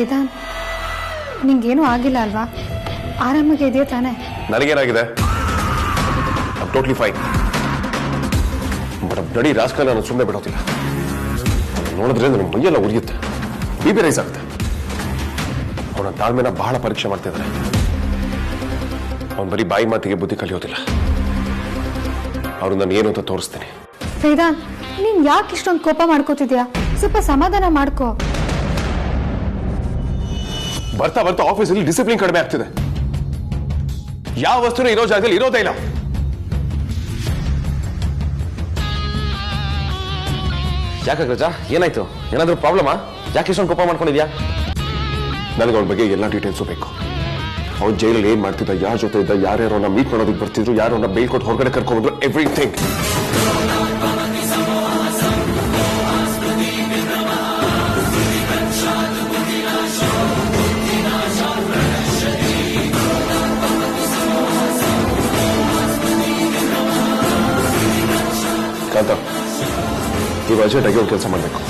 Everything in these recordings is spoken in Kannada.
ವೇದಾಂತ್, ನಿಂಗೇನೂ ಆಗಿಲ್ಲ ಅಲ್ವಾ? ಆರಾಮಾಗಿ ಇದೆಯಾ ತಾನೆ? ನನಗೇನಾಗಿದೆ? Totally fine. ಬಟ್ ನಡಿ ರಾಸ್ಕಲ್ ನಾನು ಸುಮ್ಮನೆ ಬಿಡೋದಿಲ್ಲ. ನೋಡಿದ್ರೆ ನನ್ನ ಮೈಯೆಲ್ಲ ಉರಿಯುತ್ತೆ, ಬಿ ರೈಸ್ ಆಗುತ್ತೆ. ಅವನ ತಾಳ್ಮೆನ ಬಹಳ ಪರೀಕ್ಷೆ ಮಾಡ್ತಿದ್ದಾರೆ. ಅವನು ಬರೀ ಬಾಯಿ ಮಾತಿಗೆ ಬುದ್ಧಿ ಕಲಿಯೋದಿಲ್ಲ. ಅವ್ರು ನಾನು ಏನು ಅಂತ ತೋರಿಸ್ತೀನಿ. ವೇದಾಂತ್, ನೀನ್ ಯಾಕೆ ಇಷ್ಟೊಂದು ಕೋಪ ಮಾಡ್ಕೋತಿದ್ಯಾ? ಸ್ವಲ್ಪ ಸಮಾಧಾನ ಮಾಡ್ಕೋ. ಬರ್ತಾ ಬರ್ತಾ ಆಫೀಸಲ್ಲಿ ಡಿಸಿಪ್ಲಿನ್ ಕಡಿಮೆ ಆಗ್ತಿದೆ. ಯಾವ ವಸ್ತುನ ಇರೋ ಜಾಗದಲ್ಲಿ ಇರೋದೇ ಇಲ್ಲ. ಯಾಕೆ ರಜಾ, ಏನಾಯ್ತು? ಏನಾದ್ರೂ ಪ್ರಾಬ್ಲಮಾ? ಯಾಕೆ ಇಷ್ಟೊಂದು ಕೋಪ ಮಾಡ್ಕೊಂಡಿದ್ಯಾ? ನನಗೆ ಅವನ ಬಗ್ಗೆ ಎಲ್ಲ ಡೀಟೇಲ್ಸು ಬೇಕು. ಅವ್ನು ಜೈಲಲ್ಲಿ ಏನ್ ಮಾಡ್ತಿದ್ದ, ಯಾರ ಜೊತೆ ಇದ್ದ, ಯಾರ್ಯಾರನ್ನ ಮೀಟ್ ಮಾಡೋದಕ್ಕೆ ಬರ್ತಿದ್ರು, ಯಾರನ್ನ ಬೇಲ್ ಕೊಟ್ಟು ಹೊರಗಡೆ ಕರ್ಕೊಂಡ್ರು, ಎವ್ರಿಥಿಂಗ್. ಕಾಂತ, ನೀವು ಅರ್ಜೆಂಟಾಗಿ ಒಂದು ಕೆಲಸ ಮಾಡಬೇಕು.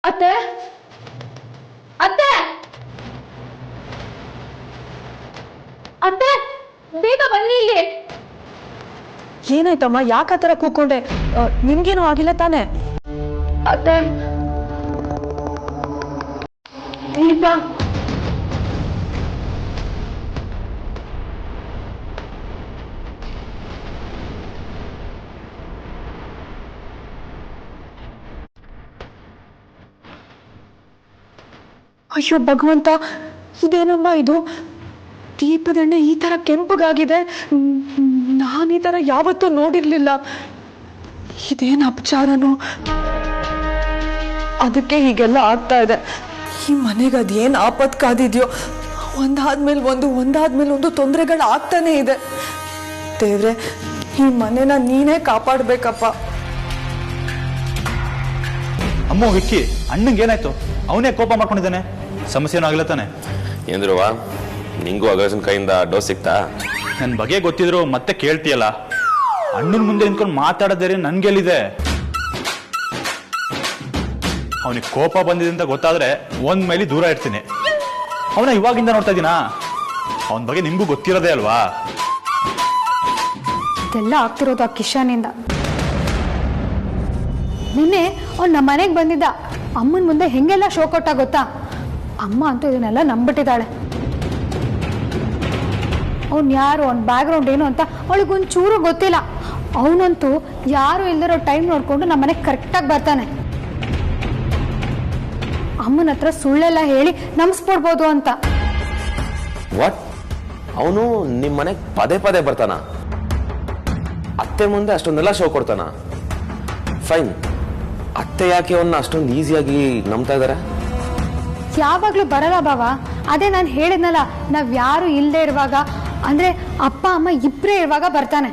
ಅತ್ತೆ, ಅತ್ತೆ, ಅತ್ತೆ, ಬೇಗ ಬನ್ನಿ ಇಲ್ಲಿ. ಏನಾಯ್ತಮ್ಮ? ಯಾಕೆ ಆ ಥರ ಕೂತ್ಕೊಂಡೆ? ನಿಮ್ಗೇನು ಆಗಿಲ್ಲ ತಾನೆ? ಅತ್ತೆ, ಗೀತಾ, ಅಯ್ಯೋ ಭಗವಂತ, ಇದೇನಮ್ಮ ಇದು? ದೀಪದೆಣ್ಣೆ ಈ ಥರ ಕೆಂಪಗಾಗಿದೆ. ನಾನು ಈ ಥರ ಯಾವತ್ತೂ ನೋಡಿರ್ಲಿಲ್ಲ. ಇದೇನು ಅಪಚಾರನೋ? ಅದಕ್ಕೆ ಹೀಗೆಲ್ಲ ಆಗ್ತಾ ಇದೆ. ಈ ಮನೆಗೆ ಅದೇನು ಆಪತ್ ಕಾದಿದ್ಯೋ, ಒಂದಾದ್ಮೇಲೆ ಒಂದು ತೊಂದರೆಗಳು ಆಗ್ತಾನೆ ಇದೆ. ದೇವ್ರೆ, ಈ ಮನೆನ ನೀನೇ ಕಾಪಾಡ್ಬೇಕಪ್ಪ. ಅಮ್ಮ ವಿಕ್ಕಿ, ಅಣ್ಣಂಗೆ ಏನಾಯ್ತು? ಅವನೇ ಕೋಪ ಮಾಡ್ಕೊಂಡಿದ್ದಾನೆ. ಸಮಸ್ಯೆ ಏನೂ ಆಗಿಲ್ಲ ತಾನೆ? ಏನ್ರುವ, ನಿಂಗೂ ಅಗರ್ಜನ್ ಕೈಯಿಂದ ಡೋಸ್ ಸಿಕ್ತಾ? ನನ್ನ ಬಗ್ಗೆ ಗೊತ್ತಿದ್ರು ಮತ್ತೆ ಕೇಳ್ತೀಯಲ್ಲ. ಅಣ್ಣನ ಮುಂದೆ ನಿಂತ್ಕೊಂಡು ಮಾತಾಡೋದೇ ನನ್ಗೆಲ್ಲಿದೆ? ಅವನಿಗೆ ಕೋಪ ಬಂದಿದೆ ಅಂತ ಗೊತ್ತಾದ್ರೆ ಒಂದ್ ಮೈಲಿ ದೂರ ಇರ್ತೀನಿ. ಅವನ ಇವಾಗಿಂದ ನೋಡ್ತಾ ಇದ್ದೀನಾ? ಅವನ ಬಗ್ಗೆ ನಿಮ್ಗೂ ಗೊತ್ತಿರೋದೇ ಅಲ್ವಾ? ಇದೆಲ್ಲ ಆಗ್ತಿರೋದು ಆ ಕಿಶಾನಿಂದ. ನಿನ್ನೆ ಅವ್ನು ನಮ್ಮ ಮನೆಗೆ ಬಂದಿದ್ದ. ಅಮ್ಮನ ಮುಂದೆ ಹೆಂಗೆಲ್ಲ ಶೋ ಕೊಟ್ಟ ಗೊತ್ತಾ? ಅಮ್ಮ ಅಂತೂ ಇದನ್ನೆಲ್ಲ ನಂಬಿಟ್ಟಿದ್ದಾಳೆ. ಅವ್ನು ಯಾರು, ಅವ್ನ ಬ್ಯಾಕ್ಗ್ರೌಂಡ್ ಏನು ಅಂತ ಅವಳಿಗೊಂಚೂರು ಗೊತ್ತಿಲ್ಲ. ಅವನಂತೂ ಯಾರು ಇಲ್ದಿರೋ ಟೈಮ್ ನೋಡ್ಕೊಂಡು ನಮ್ಮ ಮನೆಗೆ ಕರೆಕ್ಟಾಗಿ ಬರ್ತಾನೆ. ಅಮ್ಮನ ಹತ್ರ ಸುಳ್ಳೆಲ್ಲ ಹೇಳಿ ನಂಬಿಸ್ಬಿಡ್ಬೋದು ಅಂತ. ವಾಟ್? ಅವನು ನಿಮ್ಮ ಮನೆಗೆ ಪದೇ ಪದೇ ಬರ್ತಾನ? ಅತ್ತೆ ಮುಂದೆ ಅಷ್ಟೊಂದೆಲ್ಲ ಶೋ ಕೊಡ್ತಾನ? ಫೈನ್. ಅತ್ತೆ ಯಾಕೆ ಅವನ್ನ ಅಷ್ಟೊಂದು ಈಸಿಯಾಗಿ ನಂಬ್ತಾ ಇದಾರೆ? ಯಾವಾಗ್ಲೂ ಬರಲ್ಲ ಬಾವ. ಅದೇ ನಾನು ಹೇಳಿದ್ನಲ್ಲ, ನಾವ್ ಯಾರು ಇಲ್ಲದೆ ಇರುವಾಗ, ಅಂದ್ರೆ ಅಪ್ಪ ಅಮ್ಮ ಇಬ್ಬರೇ ಇರುವಾಗ ಬರ್ತಾನೆ.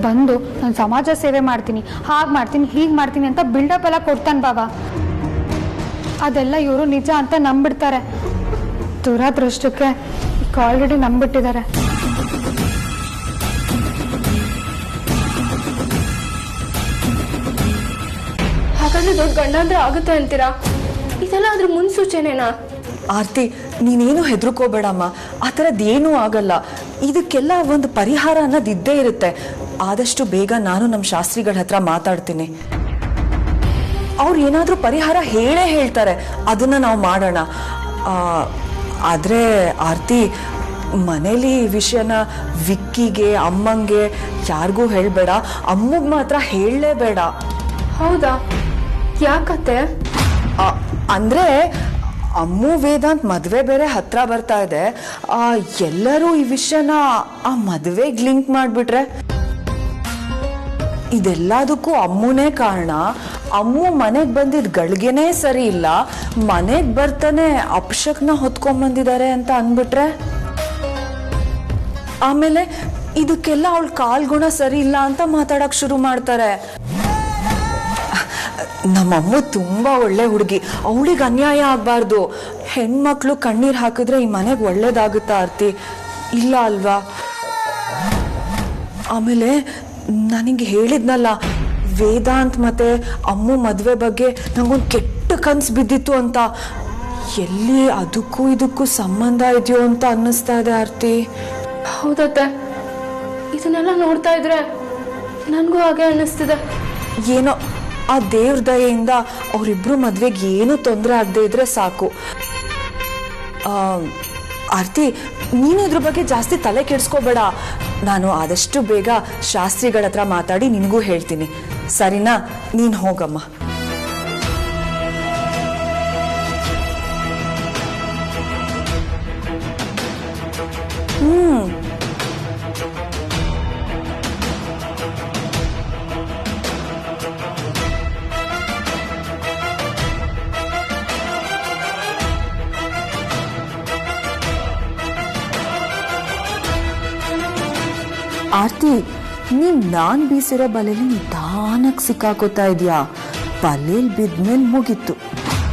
ಬಂದು ನಾನು ಸಮಾಜ ಸೇವೆ ಮಾಡ್ತೀನಿ, ಹಾಗೆ ಮಾಡ್ತೀನಿ, ಹೀಗೆ ಮಾಡ್ತೀನಿ ಅಂತ ಬಿಲ್ಡಪ್ ಎಲ್ಲ ಕೊಡ್ತಾನೆ ಬಾವ. ಅದೆಲ್ಲ ಇವರು ನಿಜ ಅಂತ ನಂಬಿಡ್ತಾರೆ. ದುರದೃಷ್ಟಕ್ಕೆ ಆಲ್ರೆಡಿ ನಂಬಿಟ್ಟಿದ್ದಾರೆ. ಹಾಗಾದ್ರೆ ದೊಡ್ಡ ಗಂಡ ಅಂದ್ರೆ ಆಗುತ್ತೆ ಅಂತೀರಾ? ಇದೆಲ್ಲ ಅದ್ರ ಮುನ್ಸೂಚನೆನಾ? ಆರ್ತಿ, ನೀನೇನು ಹೆದರ್ಕೋಬೇಡಮ್ಮ, ಆ ಥರದ್ದೇನೂ ಆಗಲ್ಲ. ಇದಕ್ಕೆಲ್ಲ ಒಂದು ಪರಿಹಾರ ಅನ್ನೋದು ಇದ್ದೇ ಇರುತ್ತೆ. ಆದಷ್ಟು ಬೇಗ ನಾನು ನಮ್ಮ ಶಾಸ್ತ್ರಿಗಳ ಹತ್ರ ಮಾತಾಡ್ತೀನಿ. ಅವ್ರು ಏನಾದರೂ ಪರಿಹಾರ ಹೇಳ್ತಾರೆ, ಅದನ್ನ ನಾವು ಮಾಡೋಣ. ಆದರೆ ಆರ್ತಿ, ಮನೇಲಿ ಈ ವಿಷಯನ ವಿಕ್ಕಿಗೆ ಅಮ್ಮಂಗೆ ಯಾರಿಗೂ ಹೇಳಬೇಡ. ಅಮ್ಮಗೆ ಮಾತ್ರ ಹೇಳಲೇಬೇಡ. ಹೌದಾ? ಯಾಕತ್ತೆ? ಅಂದರೆ ಅಮ್ಮು ವೇದಾಂತ್ ಮದುವೆ ಬೇರೆ ಹತ್ರ ಬರ್ತಾ ಇದೆ. ಎಲ್ಲರೂ ಈ ವಿಷಯನ ಆ ಮದುವೆಗೆ ಲಿಂಕ್ ಮಾಡಿಬಿಟ್ರೆ ಇದೆಲ್ಲದಕ್ಕೂ ಅಮ್ಮನೇ ಕಾರಣ. ಅಮ್ಮು ಮನೆಗೆ ಬಂದಿದ್ದ ಗಳಿಗೆನೇ ಸರಿ ಇಲ್ಲ, ಮನೆಗೆ ಬರ್ತಾನೆ ಅಪಶಕ್ನ ಹೊತ್ಕೊಂಡ್ಬಂದಿದ್ದಾರೆ ಅಂತ ಅಂದ್ಬಿಟ್ರೆ, ಆಮೇಲೆ ಇದಕ್ಕೆಲ್ಲ ಅವಳ ಕಾಲ್ಗುಣ ಸರಿ ಇಲ್ಲ ಅಂತ ಮಾತಾಡಕ್ ಶುರು ಮಾಡ್ತಾರೆ. ನಮ್ಮಮ್ಮ ತುಂಬಾ ಒಳ್ಳೆ ಹುಡುಗಿ, ಅವಳಿಗೆ ಅನ್ಯಾಯ ಆಗ್ಬಾರ್ದು. ಹೆಣ್ಮಕ್ಳು ಕಣ್ಣೀರ್ ಹಾಕಿದ್ರೆ ಈ ಮನೆಗೆ ಒಳ್ಳೇದಾಗುತ್ತಾ ಆರ್ತಿ? ಇಲ್ಲ ಅಲ್ವಾ? ಆಮೇಲೆ ನನಗೆ ಹೇಳಿದ್ನಲ್ಲ, ವೇದಾಂತ್ ಮತ್ತೆ ಅಮ್ಮು ಮದುವೆ ಬಗ್ಗೆ ನಂಗೊಂದು ಕೆಟ್ಟ ಕನ್ಸು ಬಿದ್ದಿತ್ತು ಅಂತ. ಎಲ್ಲಿ ಅದಕ್ಕೂ ಇದಕ್ಕೂ ಸಂಬಂಧ ಇದೆಯೋ ಅಂತ ಅನ್ನಿಸ್ತಾ ಇದೆ ಆರ್ತಿ. ಹೌದತ್ತೆ, ಇದನ್ನೆಲ್ಲ ನೋಡ್ತಾ ಇದ್ರೆ ನನಗೂ ಹಾಗೆ ಅನ್ನಿಸ್ತಿದೆ. ಏನೋ ಆ ದೇವ್ರ ದಯೆಯಿಂದ ಅವರಿಬ್ರು ಮದ್ವೆಗೆ ಏನು ತೊಂದರೆ ಆಗದೆ ಇದ್ರೆ ಸಾಕು. ಆರ್ತಿ, ನೀನು ಇದ್ರ ಬಗ್ಗೆ ಜಾಸ್ತಿ ತಲೆ ಕೆಡಿಸ್ಕೋಬೇಡ. ನಾನು ಆದಷ್ಟು ಬೇಗ ಶಾಸ್ತ್ರಿಗಳ ಹತ್ರ ಮಾತಾಡಿ ನಿನಗೂ ಹೇಳ್ತೀನಿ, ಸರಿನಾ? ನೀನು ಹೋಗಮ್ಮ. ಆರ್ತಿ, ನೀನ್ ನಾನ್ ಬೀಸಿರೋ ಬಲೆಯಲ್ಲಿ ನಿಧಾನಕ್ಕೆ ಸಿಕ್ಕಾಕೋತಾ ಇದೆಯಾ? ಬಲೆಯಲ್ಲಿ ಬಿದ್ಮೇಲೆ ಮುಗೀತು,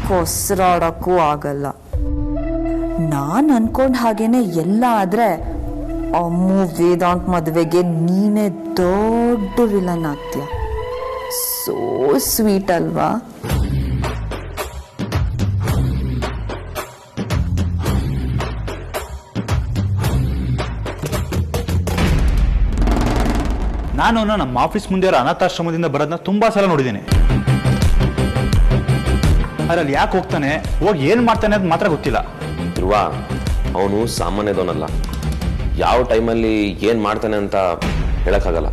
ಹೊಸರಾಡಕ್ಕೂ ಆಗಲ್ಲ. ನಾನ್ ಅನ್ಕೊಂಡ್ ಹಾಗೇನೆ ಎಲ್ಲ ಆದ್ರೆ ಅಮ್ಮು ವೇದಾಂತ್ ಮದುವೆಗೆ ನೀನೇ ದೊಡ್ಡ ವಿಲನ್ ಆಗ್ತೀಯ. ಸೋ ಸ್ವೀಟ್ ಅಲ್ವಾ? ನಾನು ನಮ್ಮ ಆಫೀಸ್ ಮುಂದೆ ಅನಾಥಾಶ್ರಮದಿಂದ ಬರೋದನ್ನ ತುಂಬಾ ಸಲ ನೋಡಿದ್ದೀನಿ. ಅದ್ರಲ್ಲಿ ಯಾಕೆ ಹೋಗ್ತಾನೆ, ಹೋಗಿ ಏನ್ ಮಾಡ್ತಾನೆ ಅದು ಮಾತ್ರ ಗೊತ್ತಿಲ್ಲ. ಧ್ರುವ, ಅವನು ಸಾಮಾನ್ಯದವನಲ್ಲ. ಯಾವ ಟೈಮಲ್ಲಿ ಏನ್ ಮಾಡ್ತಾನೆ ಅಂತ ಹೇಳಕ್ಕಾಗಲ್ಲ.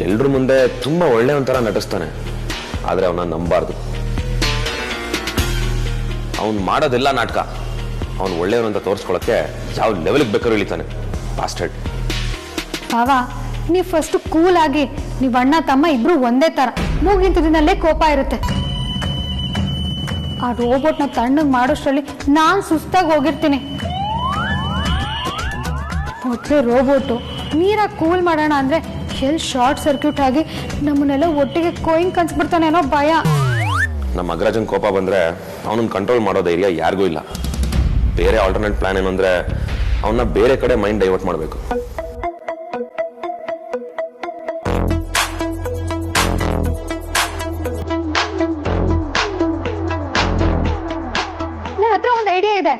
ಎಲ್ರ ಮುಂದೆ ತುಂಬಾ ಒಳ್ಳೆ ಒಂಥರ ನಟಿಸ್ತಾನೆ, ಆದ್ರೆ ಅವನ ನಂಬಾರ್ದು. ಅವನು ಮಾಡೋದೆಲ್ಲ ನಾಟಕ. ಅವನು ಒಳ್ಳೆಯವನು ಅಂತ ತೋರಿಸ್ಕೊಳಕ್ಕೆ ಯಾವ ಲೆವೆಲ್ಗೆ ಬೇಕಾದ್ರೂ ಇಳಿತಾನೆ. ಬಾಸ್ಟರ್ಡ್. ಭಾವ, ನೀವು ಫಸ್ಟ್ ಕೂಲ್ ಆಗಿ. ನೀವು ಅಣ್ಣ ತಮ್ಮ ಇಬ್ರು ಒಂದೇ ತರ, ಮೂಗಿಂತದಿನಲ್ಲೇ ಕೋಪ ಇರುತ್ತೆ. ಆ ರೋಬೋಟ್ನ ತಣ್ಣಗೆ ಮಾಡೋಷ್ಟರಲ್ಲಿ ನಾನು ಸುಸ್ತಾಗಿ ಹೋಗಿರ್ತೀನಿ. ಮೊದಲೇ ರೋಬೋಟು ನೀರಾಗಿ ಕೂಲ್ ಮಾಡೋಣ ಅಂದ್ರೆ ಎಲ್ಲಿ ಶಾರ್ಟ್ ಸರ್ಕ್ಯೂಟ್ ಆಗಿ ನಮ್ಮನ್ನೆಲ್ಲ ಒಟ್ಟಿಗೆ ಕೊಯ್ನ್ ಕನ್ಸ್ಬಿಡ್ತಾನೆ ಅನ್ನೋ ಭಯ. ನಮ್ಮ ಅಗ್ರಜನ್ ಕೋಪ ಬಂದ್ರೆ ಅವನನ್ನ ಕಂಟ್ರೋಲ್ ಮಾಡೋ ಧೈರ್ಯ ಯಾರಿಗೂ ಇಲ್ಲ. ಬೇರೆ ಆಲ್ಟರ್ನೇಟ್ ಪ್ಲಾನ್ ಏನು ಅಂದ್ರೆ ಅವನ್ನ ಬೇರೆ ಕಡೆ ಮೈಂಡ್ ಡೈವರ್ಟ್ ಮಾಡಬೇಕು. ನನ್ನ ಹತ್ರ ಒಂದು ಐಡಿಯಾ ಇದೆ.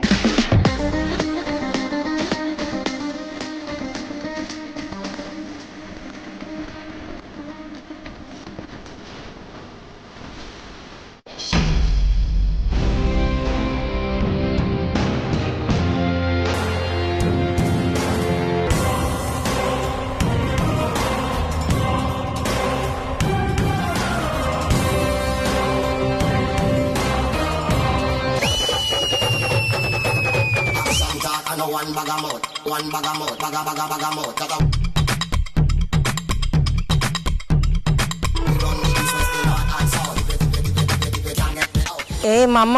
ಏ ಮಾಮ,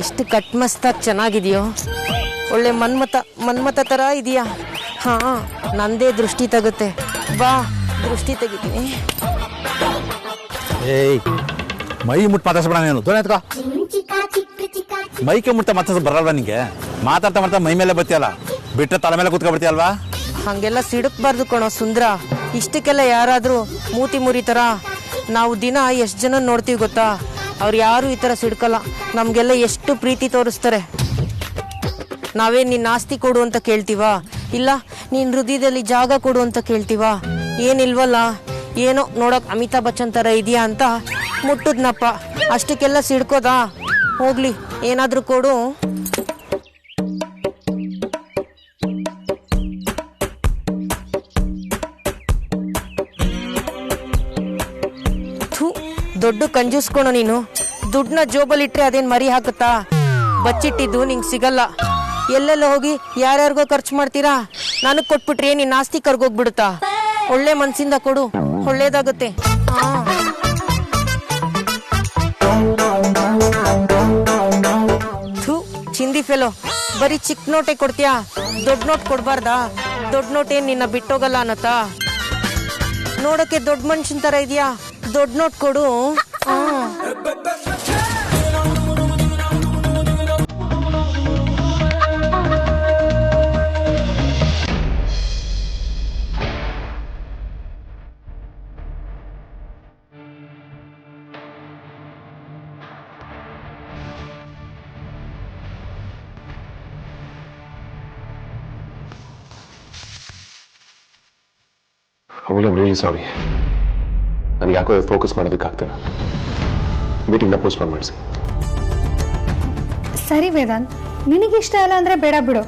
ಎಷ್ಟು ಕಟ್ಮಸ್ತಾಗಿ ಚೆನ್ನಾಗಿದೆಯೋ. ಒಳ್ಳೆ ಮನ್ಮತ ಥರ ಇದೆಯಾ? ಹಾಂ, ನಂದೇ ದೃಷ್ಟಿ ತಗುತ್ತೆ. ಬಾ, ದೃಷ್ಟಿ ತೆಗಿತೀನಿ. ಏಯ್, ಮೈ ಮುಟ್ಟು ಮಾತಾಡ್ಸ್ಬೇಡ ನೀನು. ದೋಣಿ ಎತ್ಕೋ. ಮೈಕೆ ಮುಟ್ಟ ಮಾತಾಡ್ಸ ಬರಲ್ವಾ ನಿಂಗೆ? ಮಾತಾಡ್ತಾ ಮೈ ಮೇಲೆ ಬರ್ತೀಯಲ್ಲ, ಬಿಟ್ಟರೆ ತಲೆ ಮೇಲೆ ಕೂತ್ಕೊಬಿಡ್ತೀಯಲ್ವಾ? ಹಾಗೆಲ್ಲ ಸಿಡುಕ್ಬಾರ್ದು ಕಣೋ ಸುಂದ್ರ. ಇಷ್ಟಕ್ಕೆಲ್ಲ ಯಾರಾದರೂ ಮೂತಿ ಮುರಿತಾರ? ನಾವು ದಿನ ಎಷ್ಟು ಜನ ನೋಡ್ತೀವಿ ಗೊತ್ತಾ? ಅವ್ರು ಯಾರು ಈ ಥರ ಸಿಡ್ಕಲ್ಲ. ನಮಗೆಲ್ಲ ಎಷ್ಟು ಪ್ರೀತಿ ತೋರಿಸ್ತಾರೆ. ನಾವೇ ನಿನ್ನ ಆಸ್ತಿ ಕೊಡು ಅಂತ ಕೇಳ್ತೀವಾ? ಇಲ್ಲ ನಿನ್ನ ಹೃದಯದಲ್ಲಿ ಜಾಗ ಕೊಡು ಅಂತ ಕೇಳ್ತೀವಾ? ಏನಿಲ್ವಲ್ಲ. ಏನೋ ನೋಡಕ್ ಅಮಿತಾಬ್ ಬಚ್ಚನ್ ಥರ ಇದೆಯಾ ಅಂತ ಮುಟ್ಟದ್ನಪ್ಪ, ಅಷ್ಟಕ್ಕೆಲ್ಲ ಸಿಡ್ಕೋದಾ? ಹೋಗ್ಲಿ, ಏನಾದರೂ ಕೊಡು. ದೊಡ್ಡ ಕಂಜೂಸ್ಕೊಣ ನೀನು. ದುಡ್ಡನ್ನ ಜೋಬಲ್ಲಿಟ್ರೆ ಅದೇನು ಮರಿ ಹಾಕುತ್ತಾ? ಬಚ್ಚಿಟ್ಟಿದ್ದು ನಿಂಗೆ ಸಿಗಲ್ಲ. ಎಲ್ಲೆಲ್ಲ ಹೋಗಿ ಯಾರ್ಯಾರಿಗೋ ಖರ್ಚು ಮಾಡ್ತೀರಾ? ನನಗೆ ಕೊಟ್ಬಿಟ್ರೆ ನಿನ್ನ ಆಸ್ತಿ ಕರ್ಗೋಗ್ಬಿಡುತ್ತಾ? ಒಳ್ಳೆ ಮನ್ಸಿಂದ ಕೊಡು, ಒಳ್ಳೇದಾಗುತ್ತೆ. ಚಿಂದಿ ಫೆಲೋ, ಬರೀ ಚಿಕ್ಕ ನೋಟೆ ಕೊಡ್ತೀಯಾ? ದೊಡ್ಡ ನೋಟ್ ಕೊಡ್ಬಾರ್ದಾ? ದೊಡ್ಡ ನೋಟ್ ಏನ್ ನಿನ್ನ ಬಿಟ್ಟೋಗಲ್ಲ ಅನ್ನತ್ತಾ? ನೋಡಕ್ಕೆ ದೊಡ್ಡ ಮನುಷ್ಯನ್ ತರ ಇದೆಯಾ? ದೊಡ್ಡ ನೋಟ್ ಕೊಡು. ಅವಳು ರಿಯಲಿ ಸಾರಿ. ನನಗೆ ಯಾಕೋ ಫೋಕಸ್ ಮಾಡೋದಕ್ಕಾಗ್ತದೆ. ಮೀಟಿಂಗ್ನ ಪೋಸ್ಟ್ಪೋನ್ ಮಾಡಿಸಿ. ಸರಿ ವೇದಾಂತ್, ನಿನಗಿಷ್ಟ ಇಲ್ಲ ಅಂದರೆ ಬೇಡ ಬಿಡು.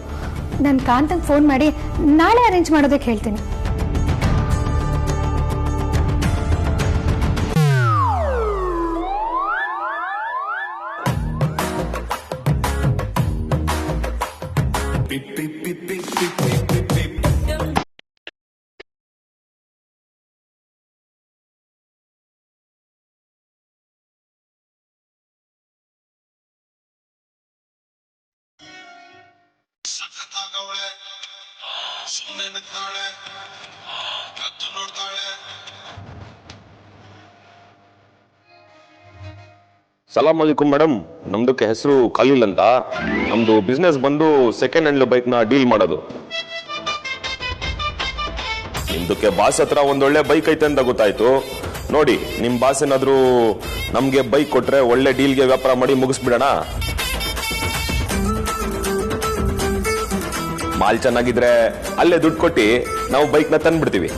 ನಾನು ಕಾಂತಂಗೆ ಫೋನ್ ಮಾಡಿ ನಾಳೆ ಅರೇಂಜ್ ಮಾಡೋದಕ್ಕೆ ಹೇಳ್ತೀನಿ. ಸಲಾಮ್ ಅಲೈಕುಂ ಮೇಡಮ್. ನಮ್ದಕ್ಕೆ ಹೆಸರು ಖಲೀಲ್ ಅಂತ. ನಮ್ದು ಬಿಸ್ನೆಸ್ ಬಂದು ಸೆಕೆಂಡ್ ಹ್ಯಾಂಡ್ ಬೈಕ್ ನ ಡೀಲ್ ಮಾಡೋದು. ನಿಮ್ದಕ್ಕೆ ಬಾಸ್ ಹತ್ರ ಒಂದೊಳ್ಳೆ ಬೈಕ್ ಐತೆ ಅಂತ ಗೊತ್ತಾಯ್ತು. ನೋಡಿ, ನಿಮ್ ಬಾಸ್ ಏನಾದ್ರು ನಮ್ಗೆ ಬೈಕ್ ಕೊಟ್ರೆ ಒಳ್ಳೆ ಡೀಲ್ಗೆ ವ್ಯಾಪಾರ ಮಾಡಿ ಮುಗಿಸ್ಬಿಡೋಣ. ಮಾಲ್ ಚೆನ್ನಾಗಿದ್ರೆ ಅಲ್ಲೇ ದುಡ್ಡು ಕೊಟ್ಟು ನಾವು ಬೈಕ್ ನ ತಂದ್ಬಿಡ್ತೀವಿ.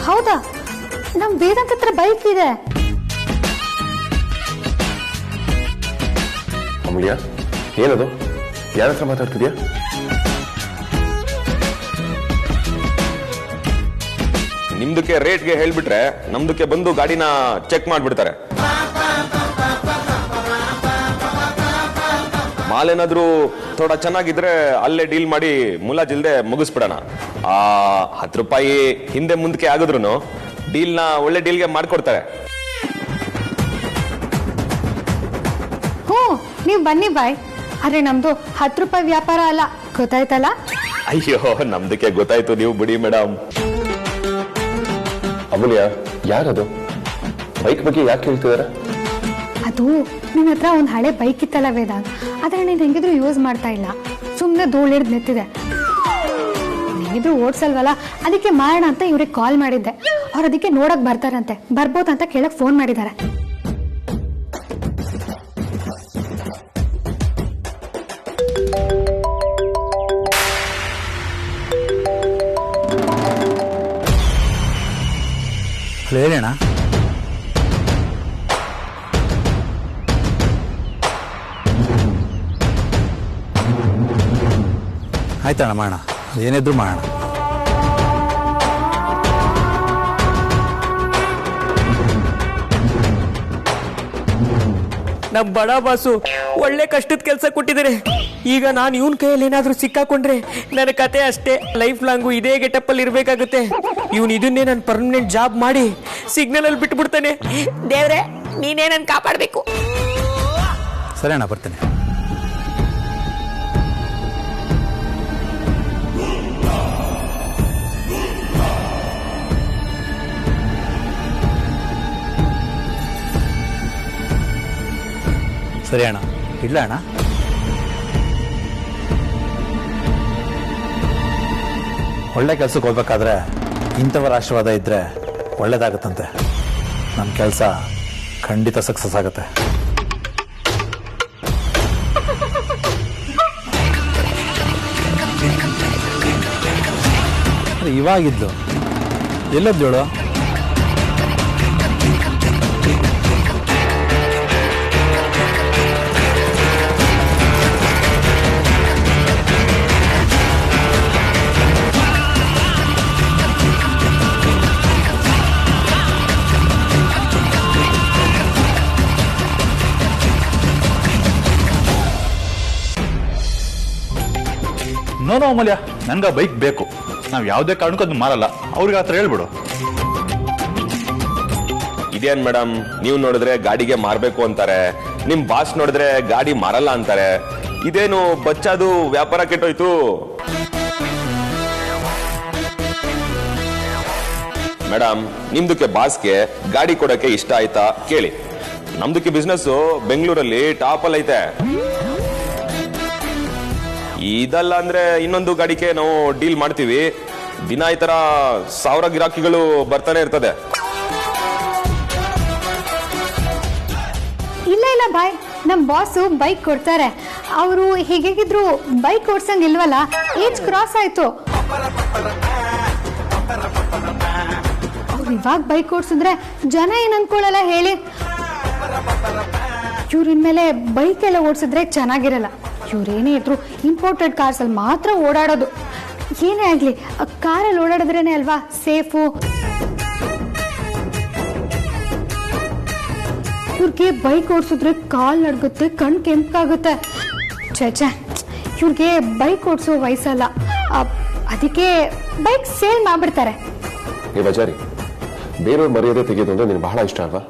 ಹೌದಾ? ನಮ್ ವೇದಾಂತ್ ಹತ್ರ ಬೈಕ್ ಇದೆ. ಅಮೂಲ್ಯ, ಏನದು? ಯಾರ ಹತ್ರ ಮಾತಾಡ್ತಿದ್ಯಾ? ನಿಮ್ದಕ್ಕೆ ರೇಟ್ಗೆ ಹೇಳ್ಬಿಟ್ರೆ ನಮ್ದಕ್ಕೆ ಬಂದು ಗಾಡಿನ ಚೆಕ್ ಮಾಡ್ಬಿಡ್ತಾರೆ. ಮಾಲ್ ಏನಾದ್ರು ಥೋಡ ಚೆನ್ನಾಗಿದ್ರೆ ಅಲ್ಲೇ ಡೀಲ್ ಮಾಡಿ ಮುಲಾಜಿಲ್ದೆ ಮುಗಿಸ್ಬಿಡೋಣ. ₹10 ಹಿಂದೆ ಮುಂದಕ್ಕೆ ಆಗಿದ್ರು ಡೀಲ್ನ ಒಳ್ಳೆ ಡೀಲ್ಗೆ ಮಾಡ್ಕೊಡ್ತಾರೆ. ನೀವು ಬನ್ನಿ ಬಾಯ್. ಆದ್ರೆ ನಮ್ದು ₹10 ವ್ಯಾಪಾರ ಅಲ್ಲ, ಗೊತ್ತಾಯ್ತಲ್ಲ? ಅಯ್ಯೋ, ನಮ್ದಕ್ಕೆ ಗೊತ್ತಾಯ್ತು, ನೀವು ಬಿಡಿ ಮೇಡಮ್. ಅಮೂಲ್ಯ, ಯಾರದು? ಬೈಕ್ ಬಗ್ಗೆ ಯಾಕೆ ಹೇಳ್ತಿದಾರೆ? ಅದು ನಿನ್ನ ಹತ್ರ ಒಂದು ಹಳೆ ಬೈಕ್ ಇತ್ತಲ್ಲ ವೇದಾಂತ್, ಆದ್ರೆ ನೀನು ಹೆಂಗಿದ್ರು ಯೂಸ್ ಮಾಡ್ತಾ ಇಲ್ಲ, ಸುಮ್ಮನೆ ಧೂಳು ಹಿಡ್ದು ನಿಂತಿದೆ. ನೀನಿದ್ರು ಓಡ್ಸಲ್ವಲ್ಲ, ಅದಕ್ಕೆ ಮಾಡೋಣ ಅಂತ ಇವ್ರಿಗೆ ಕಾಲ್ ಮಾಡಿದ್ದೆ. ಅವ್ರು ಅದಕ್ಕೆ ನೋಡಕ್ ಬರ್ತಾರಂತೆ, ಬರ್ಬೋದಂತ ಕೇಳಕ್ ಫೋನ್ ಮಾಡಿದ್ದಾರೆ. ಹೇಳೋಣ. ಆಯ್ತಣ್ಣ, ಮಾಡೋಣ. ಏನಿದ್ರು ಮಾಡೋಣ. ನಮ್ಮ ಬಡ ಬಾಸು ಒಳ್ಳೆ ಕಷ್ಟದ ಕೆಲಸ ಕೊಟ್ಟಿದ್ದಾರೆ. ಈಗ ನಾನು ಇವನ್ ಕೈಯಲ್ಲಿ ಏನಾದ್ರೂ ಸಿಕ್ಕಾಕೊಂಡ್ರೆ ನನ್ನ ಕತೆ ಅಷ್ಟೇ. ಲೈಫ್ ಲಾಂಗು ಇದೇ ಗೆಟಪ್ ಅಲ್ಲಿ ಇರ್ಬೇಕಾಗುತ್ತೆ. ಇವನು ಇದನ್ನೇ ನಾನು ಪರ್ಮನೆಂಟ್ ಜಾಬ್ ಮಾಡಿ ಸಿಗ್ನಲ್ ಅಲ್ಲಿ ಬಿಟ್ಬಿಡ್ತಾನೆ. ದೇವ್ರೆ, ನೀನೇ ನನ್ನ ಕಾಪಾಡಬೇಕು. ಸರಿ ಅಣ್ಣ, ಬರ್ತೇನೆ. ಸರಿ ಅಣ್ಣ, ಇಲ್ಲ ಅಣ್ಣ. ಒಳ್ಳೆ ಕೆಲ್ಸಕ್ಕೆ ಹೋಗ್ಬೇಕಾದ್ರೆ ಇಂಥವರ ಆಶೀರ್ವಾದ ಇದ್ರೆ ಒಳ್ಳೇದಾಗತ್ತಂತೆ. ನನ್ನ ಕೆಲಸ ಖಂಡಿತ ಸಕ್ಸಸ್ ಆಗುತ್ತೆ. ಇವಾಗಿದ್ಲು ಎಲ್ಲದ್ಲೇಳು? ನೋ ಅಮೂಲ್ಯ, ನನ್ಗೆ ಬೈಕ್ ಬೇಕು. ನಾವು ಯಾವುದೇ ಕಾರಣಕ್ಕೂ ಅದನ್ನ ಮಾರಲ್ಲ. ಅವ್ರಿಗೆ ಆ ಥರ ಹೇಳ್ಬಿಡು. ಇದೇನ್ ಮೇಡಮ್, ನೀವು ನೋಡಿದ್ರೆ ಗಾಡಿಗೆ ಮಾರ್ಬೇಕು ಅಂತಾರೆ, ನಿಮ್ ಬಾಸ್ ನೋಡಿದ್ರೆ ಗಾಡಿ ಮಾರಲ್ಲ ಅಂತಾರೆ. ಇದೇನು ಬಚ್ಚದು ವ್ಯಾಪಾರ ಕೆಟ್ಟೋಯ್ತು. ಮೇಡಮ್, ನಿಮ್ದಕ್ಕೆ ಬಾಸ್ಗೆ ಗಾಡಿ ಕೊಡಕ್ಕೆ ಇಷ್ಟ ಆಯ್ತಾ ಕೇಳಿ. ನಮ್ದಕ್ಕೆ ಬಿಸ್ನೆಸ್ ಬೆಂಗಳೂರಲ್ಲಿ ಟಾಪ್ ಅಲ್ಲಿ ಐತೆ. ಇದಲ್ಲ ಅಂದ್ರೆ ಇನ್ನೊಂದು ಗಾಡಿಗೆ ನಾವು ಡೀಲ್ ಮಾಡ್ತೀವಿ. ದಿನ ಈ ತರ 1000 ಗಿರಾಕಿಗಳು ಬರ್ತಾನೆ ಇರ್ತದೆ. ಇಲ್ಲ ಬಾಯ್, ನಮ್ಮ ಬಾಸು ಬೈಕ್ ಕೊಡ್ತಾರೆ. ಅವರು ಹೀಗಿದ್ರು ಬೈಕ್ ಓಡ್ಸಂಗಿಲ್ವಲ್ಲ, ಏಜ್ ಕ್ರಾಸ್ ಆಯ್ತು. ಅವ್ರು ಇವಾಗ ಬೈಕ್ ಓಡಿಸಿದ್ರೆ ಜನ ಏನ್ ಅನ್ಕೊಳ್ಳಲ್ಲ ಹೇಳಿ. ಇವ್ರಿನ್ಮೇಲೆ ಬೈಕ್ ಎಲ್ಲ ಓಡಿಸಿದ್ರೆ ಚೆನ್ನಾಗಿರಲ್ಲ. ಇವ್ರೇನೇ ಇದ್ರು ಇಂಪೋರ್ಟೆಡ್ ಕಾರ್ಸ್ ಅಲ್ಲಿ ಮಾತ್ರ ಓಡಾಡೋದು. ಏನೇ ಆಗ್ಲಿ ಕಾರಲ್ಲಿ ಓಡಾಡಿದ್ರೇನೆ ಅಲ್ವಾ ಸೇಫು. ಇವ್ರಿಗೆ ಬೈಕ್ ಓಡಿಸಿದ್ರೆ ಕಾಲ್ ನಡ್ಗುತ್ತೆ, ಕಣ್ ಕೆಂಪಾಗುತ್ತೆ. ಛೇ, ಇವ್ರಿಗೆ ಬೈಕ್ ಓಡಿಸೋ ವಯಸ್ಸಲ್ಲ, ಅದಕ್ಕೆ ಬೈಕ್ ಸೇಲ್ ಮಾಡ್ಬಿಡ್ತಾರೆ. ಏ ಬಜಾರಿ, ಬೇರೆಯವ್ರ ಮರ್ಯಾದೆ ತೆಗೆಯೋದು ಅಂದ್ರೆ ನಿನ್ಗೆ ಬಹಳ ಇಷ್ಟ ಅಲ್ವಾ?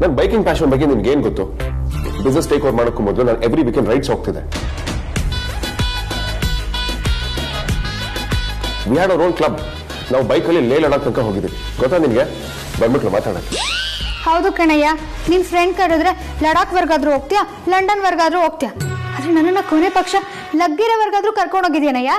ನನ್ನ ಬೈಕಿಂಗ್ ಪ್ಯಾಷನ್ ಬಗ್ಗೆ ನಿನ್ಗೆ ಏನ್ ಗೊತ್ತು? ಬಿಸ್ನೆಸ್ ಟೇಕ್ ಓವರ್ ಮಾಡೋಕ್ಕೂ ಮೊದಲು ನಾನು ಎವ್ರಿ ವೀಕೆಂಡ್ ರೈಡ್ಸ್ ಹೋಗ್ತಿದ್ದೆ. We had our own club. ನಾವು ಬೈಕಲ್ಲಿ ಲೇ ಲಡಾಖ್ ತನಕ ಹೋಗಿದ್ದೀವಿ. ಗೊತ್ತಾ ನಿನ್ಗೆ? ಬಂದ್ಬಿಟ್ಲು ಮಾತಾಡಕ್ಕೆ. ಹೌದು ಕಣಯ್ಯ, ನಿನ್ ಫ್ರೆಂಡ್ ಕರೆದ್ರೆ ಲಡಾಖ್ ವರ್ಗಾದ್ರೂ ಹೋಗ್ತೀಯಾ, ಲಂಡನ್ ವರ್ಗಾದ್ರೂ ಹೋಗ್ತೀಯಾ. ಆದ್ರೆ ನನ್ನನ್ನ ಕೊನೆ ಪಕ್ಷ ಲಗ್ಗೆರೆ ವರ್ಗಾದ್ರೂ ಕರ್ಕೊಂಡು ಹೋಗಿದ್ಯಾನಯ್ಯ.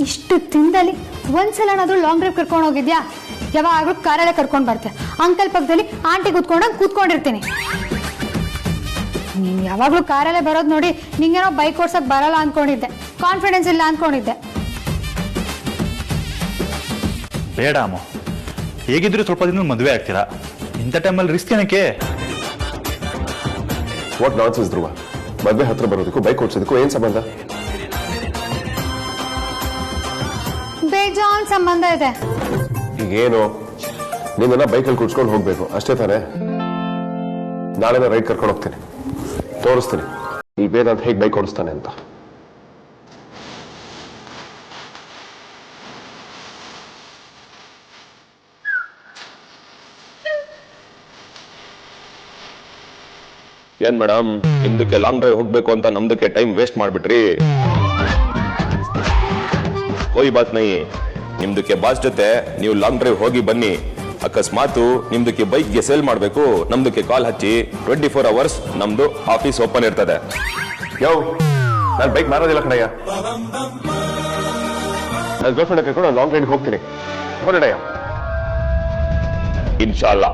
ಇಷ್ಟು ತಿಂದಲ್ಲಿ ಒಂದ್ಸಲನಾದ್ರೂ ಲಾಂಗ್ ಡ್ರೈವ್ ಕರ್ಕೊಂಡು ಹೋಗಿದ್ಯಾ? ಯಾವಾಗ್ಲೂ ಕಾರಲ್ಲೇ ಕರ್ಕೊಂಡು ಬರ್ತೀಯ. ಅಂಕಲ್ ಪಕ್ಕದಲ್ಲಿ ಆಂಟಿ ಕೂತ್ಕೊಂಡಿರ್ತೀನಿ. ನೀನ್ ಯಾವಾಗ್ಲೂ ಕಾರಲ್ಲೇ ಬರೋದು ನೋಡಿ ನಿಂಗೇನೋ ಬೈಕ್ ಓಡ್ಸಕ್ ಬರಲ್ಲ ಅನ್ಕೊಂಡಿದ್ದೆ, ಕಾನ್ಫಿಡೆನ್ಸ್ ಇಲ್ಲ ಅನ್ಕೊಂಡಿದ್ದೆ. ಬೇಡ ಅಮ್ಮ, ಹೇಗಿದ್ರು ಸ್ವಲ್ಪ ದಿನ ಮದುವೆ ಆಗ್ತೀರಾ, ಇಂಥ ಟೈಮಲ್ಲಿ ರಿಸ್ಕ್ ಏನಕ್ಕೆ? ವಾಟ್ ನಾನ್ಸೆನ್ಸ್ ಧ್ರುವ. ಮದುವೆ ಹತ್ರ ಬರೋದಕ್ಕೂ ಬೈಕ್ ಓಡಿಸೋದಕ್ಕೂ ಏನ್ ಸಂಬಂಧ? ಬೇಜಾನ್ ಸಂಬಂಧ ಇದೆ. ಈಗೇನು ನಿನ್ನ ಬೈಕಲ್ಲಿ ಕೂಡ್ಸ್ಕೊಂಡು ಹೋಗ್ಬೇಕು ಅಷ್ಟೇ ತಾನೇ? ನಾಳೆನ ರೈಡ್ ಕರ್ಕೊಂಡು ಹೋಗ್ತೀನಿ, ತೋರಿಸ್ತೀನಿ ಈ ವೇದಾಂತ್ ಹೇಗೆ ಬೈಕ್ ಓಡಿಸ್ತಾನೆ ಅಂತ. ಏನ್ ಮೇಡಮ್, ನಿಮ್ದಕ್ಕೆ ಲಾಂಗ್ ಡ್ರೈವ್ ಹೋಗ್ಬೇಕು ಅಂತ ನಮ್ದಕ್ಕೆ ಟೈಮ್ ವೇಸ್ಟ್ ಮಾಡ್ಬಿಟ್ರಿ. ಕೋಯಿ ಬಾತ್ ನೈ, ನಿಮ್ದಕ್ಕೆ ಬಾಸ್ ಜೊತೆ ನೀವು ಲಾಂಗ್ ಡ್ರೈವ್ ಹೋಗಿ ಬನ್ನಿ. ಅಕಸ್ಮಾತ್ ನಿಮ್ದಕ್ಕೆ ಬೈಕ್ಗೆ ಸೇಲ್ ಮಾಡಬೇಕು, ನಮ್ದಕ್ಕೆ ಕಾಲ್ ಹಚ್ಚಿ 24 hours ನಮ್ದು ಆಫೀಸ್ ಓಪನ್ ಇರ್ತದೆ. ನಾನು ಬೈಕ್ ಮಾರೋದಿಲ್ಲ ಕಣಯ್ಯ. ನನ್ನ ಗರ್ಲ್ಫ್ರೆಂಡ್ ಕರ್ಕೊಂಡು ಲಾಂಗ್ ರೈಡ್ ಹೋಗ್ತೀನಿ. ಹೊರಡಯ್ಯ. ಇನ್ಶಾಲ್ಲಾ.